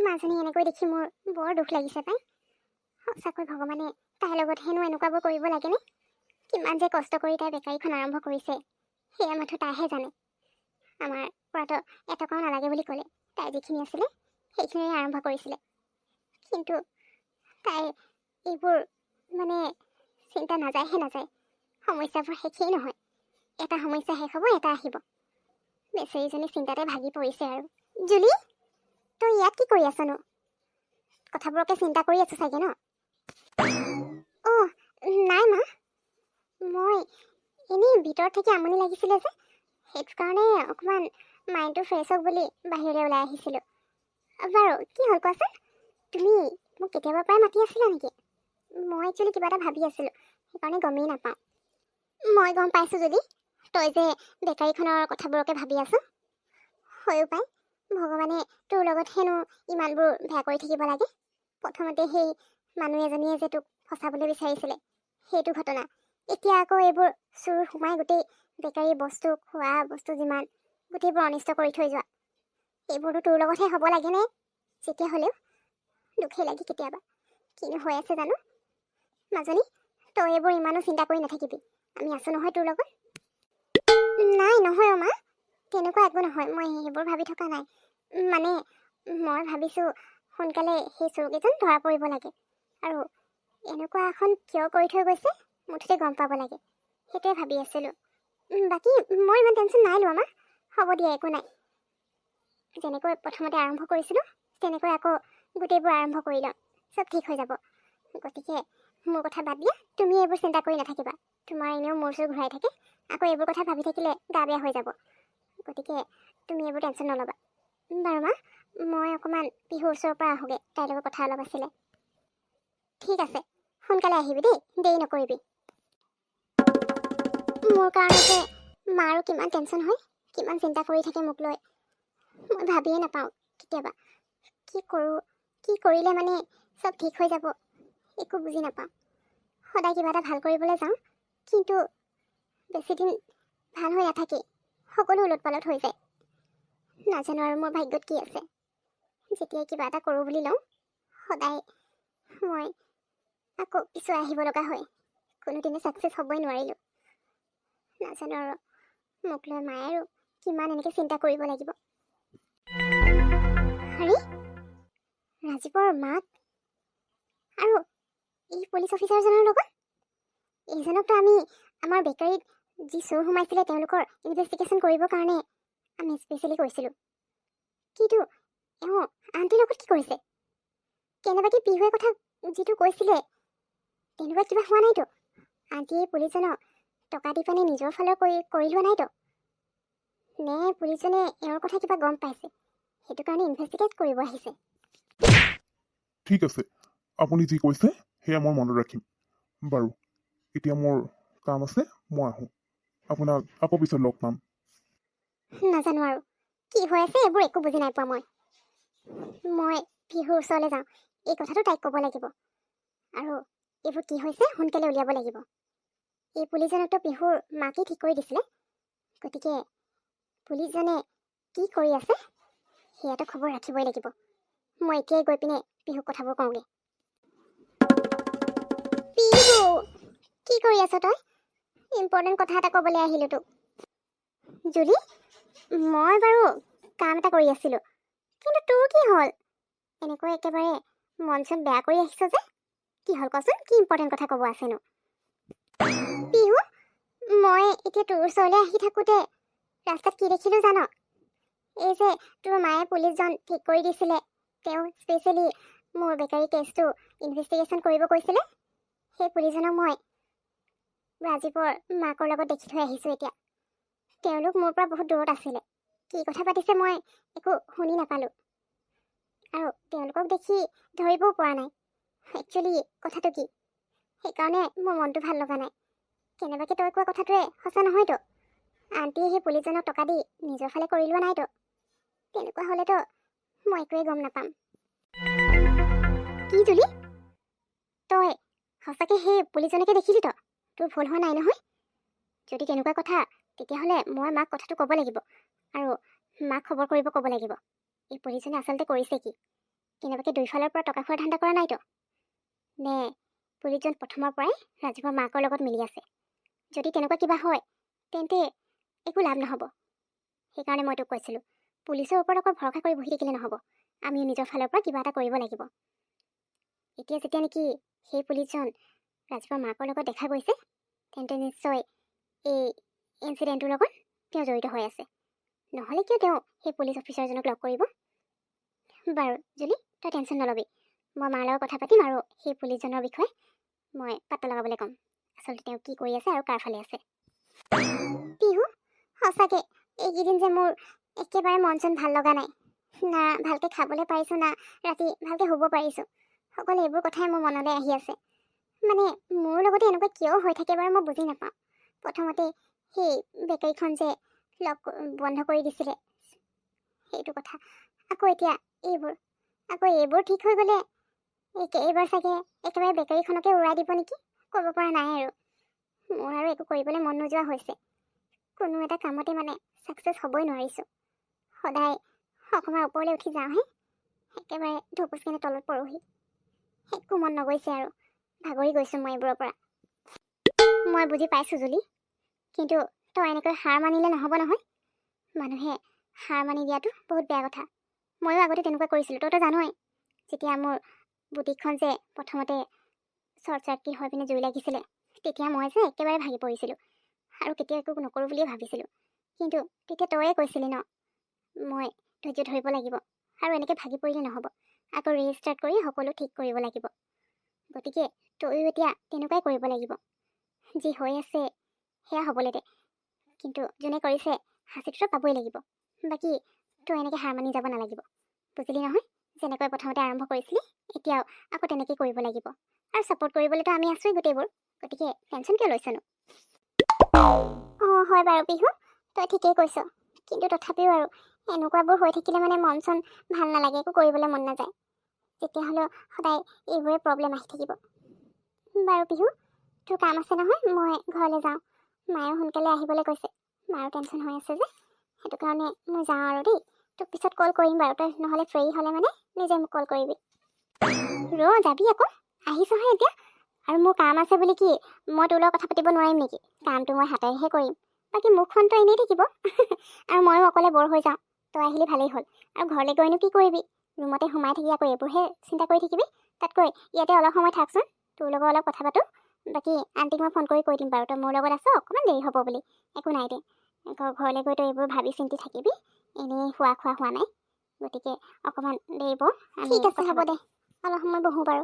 মাজনী এনেকৈ দেখি মোৰ বৰ দুখ লাগিছে পাই। সঁচাকৈ ভগৱানে তাইৰ লগত হেনো এনেকুৱাবোৰ কৰিব লাগেনে? কিমান যে কষ্ট কৰি তাই বেকাৰীখন আৰম্ভ কৰিছে সেয়া মাথো তাইহে জানে। আমাৰ পৰাতো এটকাও নালাগে বুলি ক'লে। তাই যিখিনি আছিলে সেইখিনিৰে আৰম্ভ কৰিছিলে। কিন্তু তাই এইবোৰ মানে চিন্তা নাযায়। সমস্যাবোৰ শেষেই নহয়। এটা সমস্যা শেষ হ'ব, এটা আহিব। বেচেৰীজনী চিন্তাতে ভাগি পৰিছে আৰু। জুলি, তই ইয়াত কি কৰি আছনো? কথাবোৰকে চিন্তা কৰি আছো চাগে ন? অ' নাই মা, মই এনেই ভিতৰত থাকি আমনি লাগিছিলে যে, সেইটো কাৰণে অকণমান মাইণ্ডটো ফ্ৰেছ হওক বুলি বাহিৰলৈ ওলাই আহিছিলোঁ। বাৰু কি হ'ল কোৱাচোন? তুমি মোক কেতিয়াবাৰ পৰাই মাতি আছিলা নেকি? মই একচুৱেলি কিবা এটা ভাবি আছিলোঁ, সেইকাৰণে গমেই নাপাওঁ। মই গম পাইছোঁ যদি তই যে বেকাৰীখনৰ কথাবোৰকে ভাবি আছ। হয়ো পাই, ভগৱানে তোৰ লগত হেনো ইমানবোৰ বেয়া কৰি থাকিব লাগে। প্ৰথমতে সেই মানুহ এজনীয়ে যে তোক ফচাবলৈ বিচাৰিছিলে সেইটো ঘটনা, এতিয়া আকৌ এইবোৰ চোৰ সোমাই গোটেই বেকাৰী বস্তু, খোৱা বস্তু যিমান গোটেইবোৰ অনিষ্ট কৰি থৈ যোৱা, এইবোৰতো তোৰ লগতহে হ'ব লাগেনে? যেতিয়া হ'লেও দুখেই লাগে কেতিয়াবা। কিনো হৈ আছে জানো? মাজনী, তই এইবোৰ ইমানো চিন্তা কৰি নাথাকিবি, আমি আছোঁ নহয় তোৰ লগত। নাই নহয় অ' মা, তেনেকুৱা একো নহয়। মই সেইবোৰ ভাবি থকা নাই। মানে মই ভাবিছোঁ সোনকালে সেই চোৰকেইজন ধৰা পৰিব লাগে, আৰু এনেকুৱা এখন কিয় কৰি থৈ গৈছে মুঠতে গম পাব লাগে, সেইটোৱে ভাবি আছিলোঁ। বাকী মই ইমান টেনশ্যন নাই লোৱা মা, হ'ব দিয়া, একো নাই। যেনেকৈ প্ৰথমতে আৰম্ভ কৰিছিলোঁ তেনেকৈ আকৌ গোটেইবোৰ আৰম্ভ কৰি ল'ম, চব ঠিক হৈ যাব। গতিকে মোৰ কথা বাদ দিয়া, তুমি এইবোৰ চিন্তা কৰি নাথাকিবা। তোমাৰ এনেও মূৰ চুৰ ঘূৰাই থাকে, আকৌ এইবোৰ কথা ভাবি থাকিলে গা বেয়া হৈ যাব। গতিকে তুমি এইবোৰ টেনশ্যন নল'বা। বাৰু মা, মই অকণমান বিহুৰ ওচৰৰ পৰা আহোঁগৈ, তাইৰ লগত কথা অলপ আছিলে। ঠিক আছে, সোনকালে আহিবি দেই, দেৰি নকৰিবি। মোৰ কাৰণে যে মাৰো কিমান টেনশ্যন হয়, কিমান চিন্তা কৰি থাকে মোক লৈ। মই ভাবিয়ে নাপাওঁ কেতিয়াবা কি কৰোঁ, কি কৰিলে মানে চব ঠিক হৈ যাব, একো বুজি নাপাওঁ। সদায় কিবা এটা ভাল কৰিবলৈ যাওঁ, কিন্তু বেছিদিন ভাল হৈ নাথাকে, সকলো ওলট পালট হৈ যায়। নাজানো আৰু মোৰ ভাগ্যত কি আছে। যেতিয়াই কিবা এটা কৰোঁ বুলি লওঁ, সদায় মই আকৌ পিছুৱাই আহিব লগা হয়, কোনোদিনে ছাকচেছ হ'বই নোৱাৰিলোঁ। নাজানো আৰু মোক লৈ মায়ে আৰু কিমান এনেকৈ চিন্তা কৰিব লাগিব। আৰে, ৰাজীৱৰ মাক আৰু এই পুলিচ অফিচাৰজনৰ লগত? এইজনকতো আমি আমাৰ বেকাৰীত যি চোৰ সোমাইছিলে তেওঁলোকৰ ইনভেষ্টিগেশ্যন কৰিবৰ কাৰণে আমি স্পেচিয়েলি কৈছিলোঁ। কিন্তু এওঁ আণ্টিৰ লগত কি কৰিছে? কেনেবাকৈ পিহুৱে কথা যিটো কৈছিলে তেনেকুৱা কিবা হোৱা নাইতো? আণ্টিয়ে পুলিচজনক টকা দি পানে নিজৰ ফালৰ কৰি লোৱা নাইতো? নে পুলিচজনে এওঁৰ কথা কিবা গম পাইছে, সেইটো কাৰণে ইনভেষ্টিগেট কৰিব আহিছে? ঠিক আছে, আপুনি যি কৈছে সেয়া মই মনত ৰাখিম। বাৰু এতিয়া মোৰ কাম আছে, মই আহোঁ। আপোনাক আকৌ পিছত লগ পাম। নাজানো আৰু কি হৈ আছে, এইবোৰ একো বুজি নাই পোৱা মই পিহুৰ ওচৰলৈ যাওঁ, এই কথাটো তাইক ক'ব লাগিব, আৰু এইবোৰ কি হৈছে সোনকালে উলিয়াব লাগিব। এই পুলিচজনকতো পিহুৰ মাকে ঠিক কৰি দিছিলে, গতিকে পুলিচজনে কি কৰি আছে সেয়াতো খবৰ ৰাখিবই লাগিব। মই এতিয়াই গৈ পিনে পিহুক কথাবোৰ কওঁগৈ। পিহু, কি কৰি আছ তই? ইম্পৰ্টেণ্ট কথা এটা ক'বলৈ আহিলোঁ তোক। জুলি, মই বাৰু কাম এটা কৰি আছিলোঁ, কিন্তু তোৰ কি হ'ল? এনেকৈ একেবাৰে মন চন বেয়া কৰি আহিছ যে, কি হ'ল কচোন? কি ইম্পৰ্টেণ্ট কথা ক'ব আছেনো? পিহু, মই এতিয়া তোৰ ওচৰলৈ আহি থাকোঁতে ৰাস্তাত কি দেখিলোঁ জান? এই যে তোৰ মায়ে পুলিচজন ঠিক কৰি দিছিলে, তেওঁ স্পেচিয়েলি মোৰ বেকাৰী কেছটো ইনভেষ্টিগেশ্যন কৰিব কৈছিলে, সেই পুলিচজনক মই ৰাজীৱৰ মাকৰ লগত দেখি থৈ আহিছোঁ এতিয়া। তেওঁলোক মোৰ পৰা বহুত দূৰত আছিলে, কি কথা পাতিছে মই একো শুনি নাপালোঁ, আৰু তেওঁলোকক দেখি ধৰিবও পৰা নাই একচুৱেলি কথাটো কি। সেইকাৰণে মোৰ মনটো ভাল লগা নাই। কেনেবাকৈ তই কোৱা কথাটোৱে সঁচা নহয়তো? আণ্টিয়ে সেই পুলিচজনক টকা দি নিজৰ ফালে কৰি লোৱা নাইতো? তেনেকুৱা হ'লেতো মই একোৱেই গম নাপাম। কি জুলি, তই সঁচাকৈ সেই পুলিচজনকে দেখিলি? তোৰ ভুল হোৱা নাই নহয়? যদি তেনেকুৱা কথা, তেতিয়াহ'লে মই মাক কথাটো ক'ব লাগিব, আৰু মাক খবৰ কৰিব ক'ব লাগিব এই পুলিচজনে আচলতে কৰিছে কি। কেনেবাকৈ দুইফালৰ পৰা টকা খোৱাৰ ধান্দা কৰা নাইতো নে পুলিচজন প্ৰথমৰ পৰাই ৰাজীৱৰ মাকৰ লগত মিলি আছে যদি তেনেকুৱা কিবা হয় তেন্তে একো লাভ নহ'ব সেইকাৰণে মই তোক কৈছিলোঁ পুলিচৰ ওপৰত অকল ভৰসা কৰি বহি থাকিলে নহ'ব আমিও নিজৰ ফালৰ পৰা কিবা এটা কৰিব লাগিব এতিয়া যেতিয়া নেকি সেই পুলিচজন ৰাজীৱৰ মাকৰ লগত দেখা গৈছে তেন্তে নিশ্চয় এই ইনচিডেণ্টটোৰ লগত তেওঁ জড়িত হৈ আছে নহ'লে কিয় তেওঁ সেই পুলিচ অফিচাৰজনক লগ কৰিব বাৰু জুলি তই টেনশ্যন নল'বি মই মাৰ লগত কথা পাতিম আৰু সেই পুলিচজনৰ বিষয়ে মই পাত্তা লগাবলৈ ক'ম আচলতে তেওঁ কি কৰি আছে আৰু কাৰ ফালে আছে পিহু সঁচাকৈ এইকেইদিন যে মোৰ একেবাৰে মন চন ভাল লগা নাই না ভালকৈ খাবলৈ পাৰিছোঁ না ৰাতি ভালকৈ শুব পাৰিছোঁ সকলো এইবোৰ কথাই মোৰ মনলৈ আহি আছে মানে মোৰ লগতে এনেকুৱা কিয় হৈ থাকে বাৰু মই বুজি নাপাওঁ প্ৰথমতে সেই বেকাৰীখন যে বন্ধ কৰি দিছিলে সেইটো কথা আকৌ এতিয়া এইবোৰ ঠিক হৈ গ'লে এইবাৰ চাগে একেবাৰে বেকাৰীখনকে উৰাই দিব নেকি ক'ব পৰা নাই আৰু মোৰ আৰু একো কৰিবলৈ মন নোযোৱা হৈছে কোনো এটা কামতে মানে ছাকচেছ হ'বই নোৱাৰিছোঁ সদায় অকণমান ওপৰলৈ উঠি যাওঁহে একেবাৰে ধুপুচকেনে তলত পৰোহি একো মন নগৈছে আৰু ভাগৰি গৈছোঁ মই এইবোৰৰ পৰা মই বুজি পাইছোঁ জুলি কিন্তু তই এনেকৈ হাৰ মানিলে নহ'ব নহয় মানুহে হাৰ মানি দিয়াটো বহুত বেয়া কথা ময়ো আগতে তেনেকুৱা কৰিছিলোঁ তইতো জানই যেতিয়া মোৰ বুটিকখন যে প্ৰথমতে শ্বৰ্ট চাৰ্কিট হৈ পিনে জুই লাগিছিলে তেতিয়া মই যে একেবাৰে ভাগি পৰিছিলোঁ আৰু কেতিয়া একো নকৰোঁ বুলিয়ে ভাবিছিলোঁ কিন্তু তেতিয়া তয়ে কৈছিলি ন মই ধৈৰ্য ধৰিব লাগিব আৰু এনেকৈ ভাগি পৰিলে নহ'ব আকৌ ৰিষ্টাৰ্ট কৰি সকলো ঠিক কৰিব লাগিব গতিকে তয়ো এতিয়া তেনেকুৱাই কৰিব লাগিব যি হৈ আছে সেয়া হ'বলৈ দে কিন্তু যোনে কৰিছে হাঁচিটোতো পাবই লাগিব বাকী তই এনেকৈ হাৰ মানি যাব নালাগিব বুজিলি নহয় যেনেকৈ প্ৰথমতে আৰম্ভ কৰিছিলি এতিয়াও আকৌ তেনেকৈ কৰিব লাগিব আৰু ছাপোৰ্ট কৰিবলৈতো আমি আছোঁৱেই গোটেইবোৰ গতিকে টেনশ্যন কিয় লৈছনো অঁ হয় বাৰু পিহু তই ঠিকেই কৈছ কিন্তু তথাপিও আৰু এনেকুৱাবোৰ হৈ থাকিলে মানে মন চন ভাল নালাগে একো কৰিবলৈ মন নাযায় তেতিয়াহ'লেও সদায় এইবোৰে প্ৰব্লেম আহি থাকিব বাৰু পিহু তোৰ কাম আছে নহয় মই ঘৰলৈ যাওঁ মায়েও সোনকালে আহিবলৈ কৈছে মাৰো টেনশ্যন হৈ আছে যে সেইটো কাৰণে মই যাওঁ আৰু দেই তোক পিছত কল কৰিম বাৰু তই নহ'লে ফ্ৰী হ'লে মানে নিজে মোক কল কৰিবি যাবি আকৌ আহিছহে এতিয়া আৰু মোৰ কাম আছে বুলি কি মই তোৰ লগত কথা পাতিব নোৱাৰিম নেকি কামটো মই হাতেৰেহে কৰিম বাকী মুখখনতো এনেই থাকিব আৰু ময়ো অকলে বৰ হৈ যাওঁ তই আহিলে ভালেই হ'ল আৰু ঘৰলৈ গৈনো কি কৰিবি ৰুমতে সোমাই থাকি আকৌ এইবোৰহে চিন্তা কৰি থাকিবি তাতকৈ ইয়াতে অলপ সময় থাকচোন তোৰ লগত অলপ কথা পাতোঁ বাকী আণ্টিক মই ফোন কৰি কৈ দিম বাৰু তই মোৰ লগত আছ অকণমান দেৰি হ'ব বুলি একো নাই দে ঘৰলৈ গৈ তই এইবোৰ ভাবি চিন্তি থাকিবি এনেই খোৱা নাই গতিকে অকণমান দেৰি বৰ ঠিক আছে হ'ব দে অলপ সময় বহোঁ বাৰু